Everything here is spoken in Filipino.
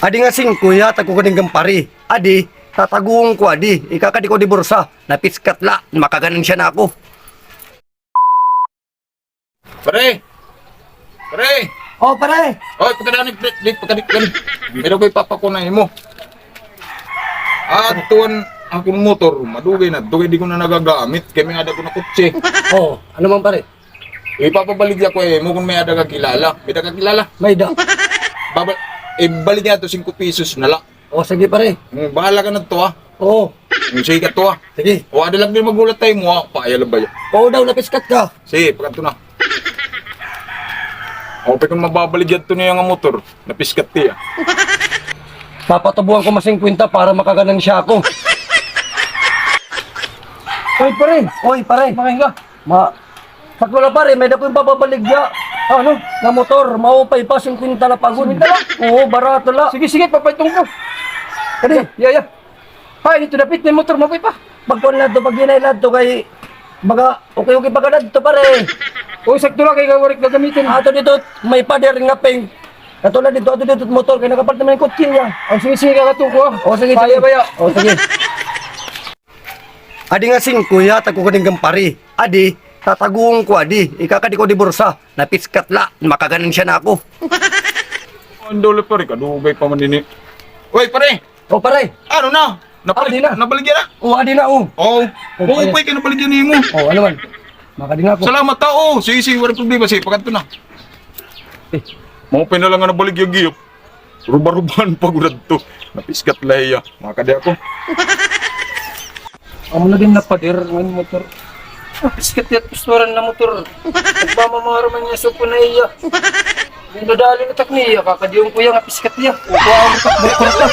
Adi nga sing kuya, tago ko gampari. Adi, tataguong ko adi. Ikakadi ko di bursa. Napiskat la, makaganan siya na ako. Pare! Pare! Oh, pare! Oy, pagkadanik. Meron ko'y papakunahin mo. Tuwan akong motor, madugay na. Dugay di ko na nagagamit. Kaya may ada ko na kutsi. Oh, ano man pare? Ipapabaligya ko kung may ada ka kilala. May ada ka kilala. May da. Balik niya ito 5 pesos na lang. Oh, sige pare. Bahala ka na to Oh, Sige ka to sige. O ada lang din magulat tayo mo Paayala ba yan? Oo daw, napiskat ka. Sige, pagkanto na. O, kung mababaligyan to niya yung motor, napiskat tiya. Papatubuhan ko masing kwenta para makaganan siya ako. Oy, pare! Oy, pare! Makain ka? Sakto na pare, may na po yung papabaligya. Ano? Na motor, maupay pa, 50 na pagod. 50 na? Oo, barato la. Sige, papaitong ko. Kani, Yeah. Hay, ito dapit na yung motor, mapay pa. pagkuhan lang to, pag ginay to kay... Baga, okay pag ganad to pare. O, sakto lang, kaya warik gagamitin. Ato dito, may pader nga ping. Katulad dito, ato dito motor, kaya nakapart naman yung kutsi niya. O, sige, kakatuko ah. O sige, Baya. O sige. Adi nga sing kuya, tago ko gampari. Adi, tataguong ko adi. Ikakadi ko di bursa. Napiskat la, makaganan siya na ako. Ang dole pare, kadugay pa man din Uy, pare! O pare, Ano na? Di na. Nabaligyan na? o adi na o. Oo. pare. Upay ka nabaligyan niyo mo. O ano man, makadi nga ako. Salamat tao. Sige, walang problema. Sige, pagkanto na. Maupay na lang nga nabaligyan giyop. Ruba-rubahan pagurad to. Napiskat lahiya. Makakadi ako. Amo na din napadir ng motor. Piskat yat pistoran na motor. Nagmamamara niya sa punaya. Yung nadali na takniya, kakadiyong kuya nga piskat niya. Upo ang takbo ko na.